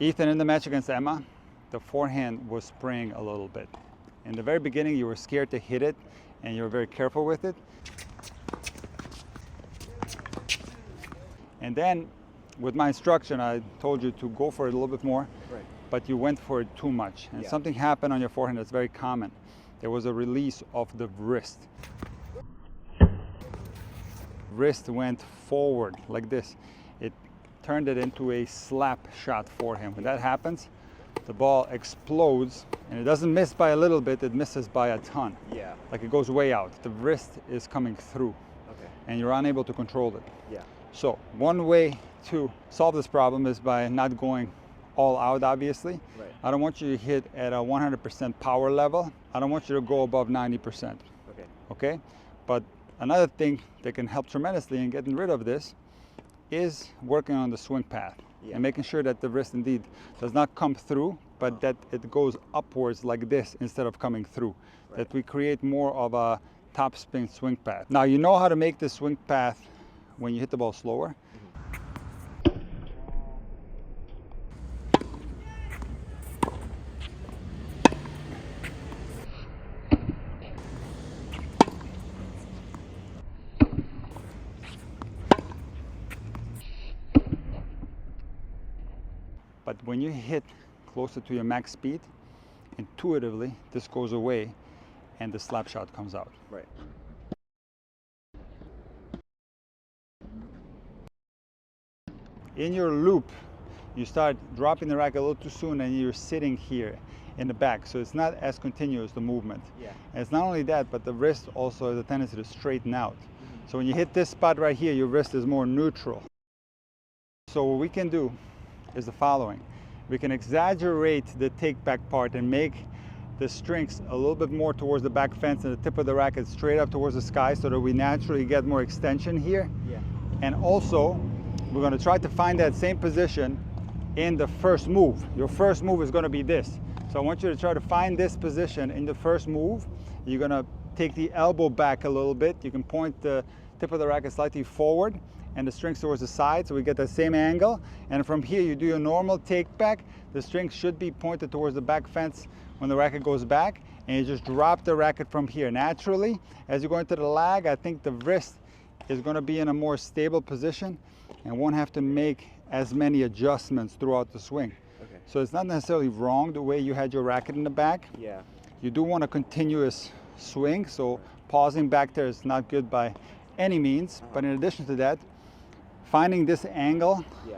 Ethan, in the match against Emma, the forehand was spraying a little bit. In the very beginning, you were scared to hit it, and you were very careful with it. And then, with my instruction, I told you to go for it a little bit more, right, but you went for it too much. And yeah, something happened on your forehand that's very common. There was a release of the wrist. Wrist went forward like this. It turned it into a slap shot forehand. When that happens, the ball explodes, and it doesn't miss by a little bit, it misses by a ton. yeah, Like it goes way out. The wrist is coming through, okay, and you're unable to control it. yeah, So one way to solve this problem is by not going all out, obviously. right, I don't want you to hit at a 100% power level. I don't want you to go above 90%. okay, Okay? But another thing that can help tremendously in getting rid of this is working on the swing path, yeah, and making sure that the wrist indeed does not come through, but that it goes upwards like this instead of coming through. right, That we create more of a topspin swing path. Now you know how to make this swing path when you hit the ball slower. But when you hit closer to your max speed, intuitively this goes away and the slap shot comes out. right, In your loop, you start dropping the racket a little too soon and you're sitting here in the back, so it's not as continuous, the movement. yeah, And it's not only that, but the wrist also has a tendency to straighten out. So when you hit this spot right here, your wrist is more neutral. So what we can do is the following. We can exaggerate the take back part and make the strings a little bit more towards the back fence and the tip of the racket straight up towards the sky, so that we naturally get more extension here. yeah, And also, we're going to try to find that same position in the first move. Your first move is going to be this. So I want you to try to find this position in the first move. You're going to take the elbow back a little bit. You can point the tip of the racket slightly forward and the strings towards the side, so we get the same angle. And from here, you do your normal take back. The strings should be pointed towards the back fence when the racket goes back, and you just drop the racket from here. Naturally, as you go into the lag, I think the wrist is going to be in a more stable position and won't have to make as many adjustments throughout the swing. okay, So it's not necessarily wrong the way you had your racket in the back. yeah, You do want a continuous swing, so pausing back there is not good by any means. But in addition to that, finding this angle yeah,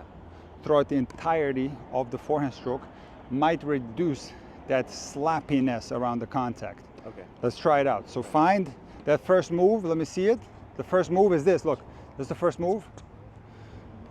throughout the entirety of the forehand stroke might reduce that slappiness around the contact. okay, Let's try it out. So find that first move. Let me see it. The first move is this. Look, this is the first move.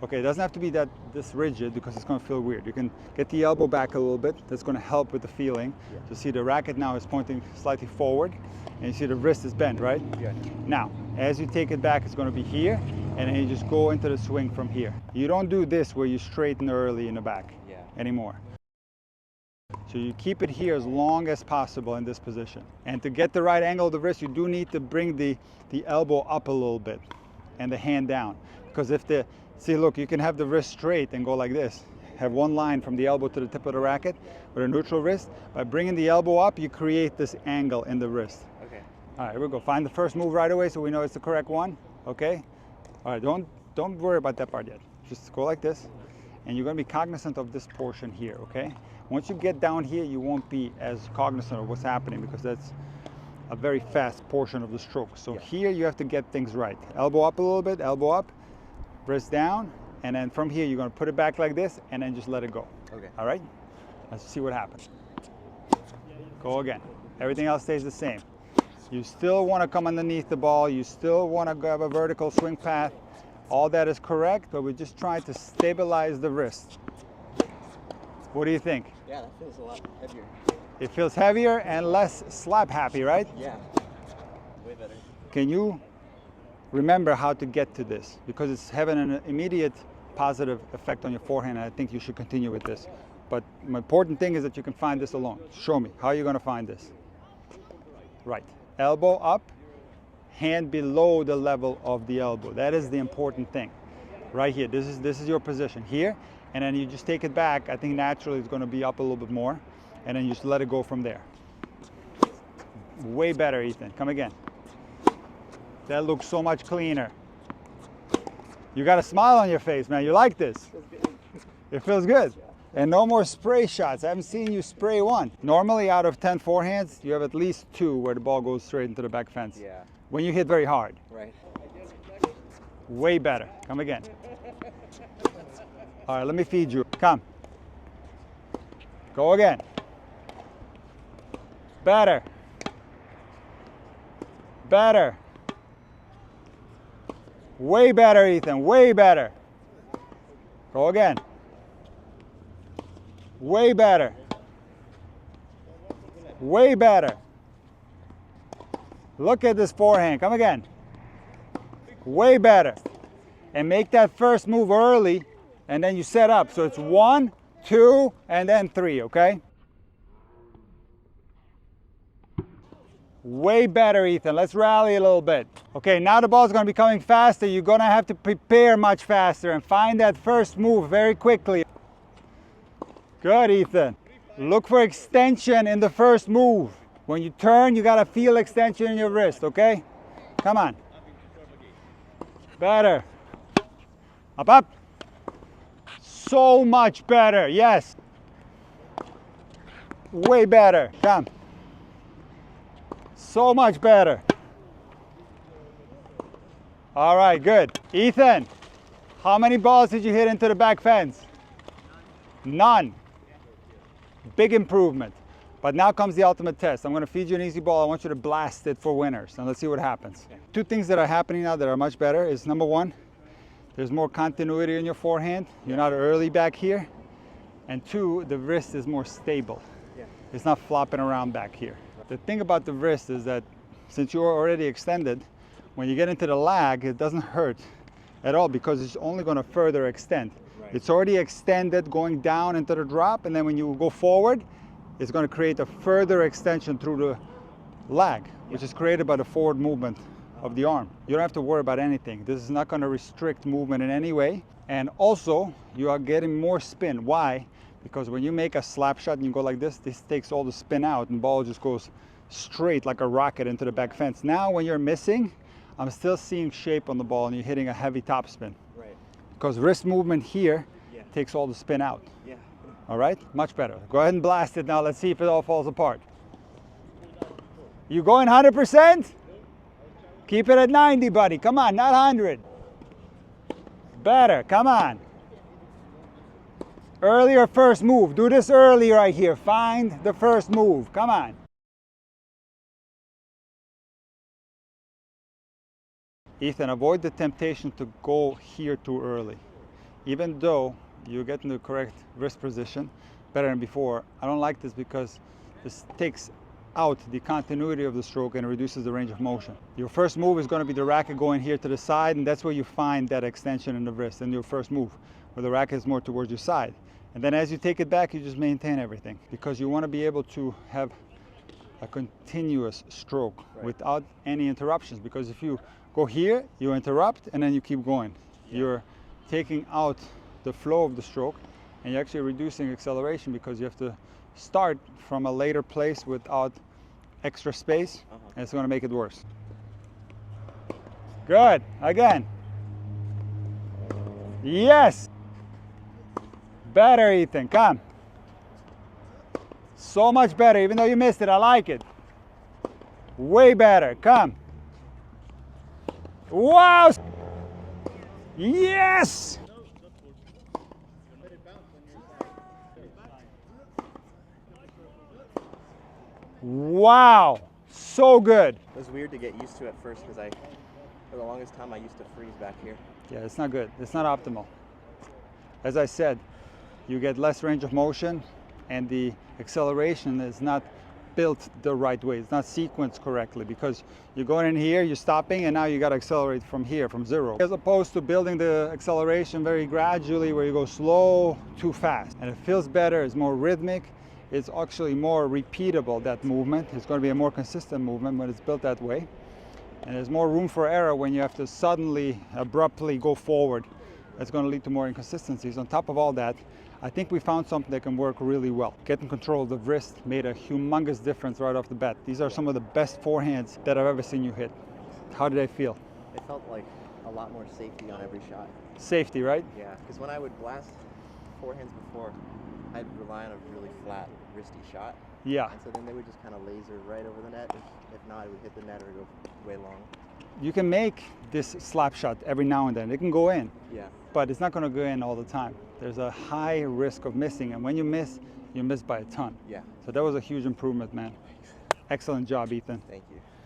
Okay, it doesn't have to be this rigid because it's going to feel weird. You can get the elbow back a little bit. That's going to help with the feeling. Yeah. So see, the racket now is pointing slightly forward, and you see the wrist is bent, right? yeah, Now, as you take it back, it's going to be here, and then you just go into the swing from here. You don't do this where you straighten early in the back yeah, anymore. So you keep it here as long as possible in this position. And to get the right angle of the wrist, you do need to bring the elbow up a little bit and the hand down. Because if see, look, you can have the wrist straight and go like this. Have one line from the elbow to the tip of the racket with a neutral wrist. By bringing the elbow up, you create this angle in the wrist. okay, All right, here we go. Find the first move right away so we know it's the correct one, okay? All right, don't worry about that part yet. Just go like this, and you're gonna be cognizant of this portion here, okay? Once you get down here, you won't be as cognizant of what's happening because that's a very fast portion of the stroke. So yeah, here you have to get things right. Elbow up a little bit, elbow up, wrist down, and then from here you're gonna put it back like this and then just let it go. okay, All right? Let's see what happens. Go again. Everything else stays the same. You still want to come underneath the ball. You still want to have a vertical swing path. All that is correct, but we're just trying to stabilize the wrist. What do you think? yeah, that feels a lot heavier, It feels heavier and less slap happy, right? yeah, way better, Can you remember how to get to this? Because it's having an immediate positive effect on your forehand, and I think you should continue with this. But the important thing is that you can find this alone. Show me. How are you going to find this? Right. Elbow up, hand below the level of the elbow. That is the important thing. Right here. This is your position. Here, and then you just take it back, I think naturally it's going to be up a little bit more, and then you just let it go from there. Way better, Ethan. Come again. That looks so much cleaner. You got a smile on your face, man. You like this? It feels good. And no more spray shots. I haven't seen you spray one. Normally, out of 10 forehands, you have at least 2 where the ball goes straight into the back fence. Yeah. When you hit very hard. Right. Way better. Come again. All right, let me feed you. Come. Go again. Better. Better. Way better, Ethan. Way better. Go again. Way better. Way better. Look at this forehand. Come again. Way better. And make that first move early, and then you set up. So it's 1, 2, and then 3, okay? Way better, Ethan. Let's rally a little bit. Okay, now the ball's going to be coming faster. You're going to have to prepare much faster and find that first move very quickly. Good, Ethan. Look for extension in the first move. When you turn, you got to feel extension in your wrist, okay? Come on. Better. Up, up. So much better. Yes. Way better. Come. So much better. All right, good. Ethan, how many balls did you hit into the back fence? None. Big improvement. But now comes the ultimate test. I'm going to feed you an easy ball. I want you to blast it for winners. And let's see what happens. Okay. 2 things that are happening now that are much better is, number 1, there's more continuity in your forehand. You're not early back here. And 2, the wrist is more stable. Yeah. It's not flopping around back here. The thing about the wrist is that since you're already extended, when you get into the lag, it doesn't hurt at all because it's only going to further extend. Right. It's already extended going down into the drop, and then when you go forward, it's going to create a further extension through the lag, which is created by the forward movement of the arm. You don't have to worry about anything. This is not going to restrict movement in any way. And also, you are getting more spin. Why? Because when you make a slap shot and you go like this takes all the spin out and ball just goes straight like a rocket into the back fence. Now when you're missing, I'm still seeing shape on the ball and you're hitting a heavy topspin. Right. Because wrist movement here takes all the spin out. Yeah. All right, much better. Go ahead and blast it now. Let's see if it all falls apart. You going 100%? Keep it at 90, buddy. Come on, not 100. Better, come on. Earlier first move. Do this early right here. Find the first move. Come on. Ethan, avoid the temptation to go here too early. Even though you get in the correct wrist position better than before, I don't like this because this takes out the continuity of the stroke and reduces the range of motion. Your first move is going to be the racket going here to the side, and that's where you find that extension in the wrist in your first move, where the racket is more towards your side. And then as you take it back, you just maintain everything because you want to be able to have a continuous stroke without any interruptions, because if you go here, you interrupt and then you keep going. You're taking out the flow of the stroke and you're actually reducing acceleration because you have to start from a later place without extra space, and it's going to make it worse. Good. Again. Yes. Better, Ethan. Come. So much better, even though you missed it. I like it. Way better. Come. Wow. Yes. Wow, so good. It was weird to get used to at first because for the longest time, I used to freeze back here. Yeah, it's not good. It's not optimal. As I said, you get less range of motion and the acceleration is not built the right way. It's not sequenced correctly because you're going in here, you're stopping, and now you got to accelerate from here, from 0. As opposed to building the acceleration very gradually where you go slow, too fast. And it feels better, it's more rhythmic. It's actually more repeatable, that movement. It's going to be a more consistent movement when it's built that way. And there's more room for error when you have to suddenly, abruptly go forward It's going to lead to more inconsistencies. On top of all that, I think we found something that can work really well. Getting control of the wrist made a humongous difference right off the bat. These are some of the best forehands that I've ever seen you hit. How did they feel? It felt like a lot more safety on every shot. Safety, right? Yeah, because when I would blast forehands before, I'd rely on a really flat, wristy shot. Yeah. And so then they would just kind of laser right over the net. If not, it would hit the net or go way long. You can make this slap shot every now and then. It can go in, Yeah. but it's not going to go in all the time. There's a high risk of missing, and when you miss by a ton. Yeah. So that was a huge improvement, man. Excellent job, Ethan. Thank you.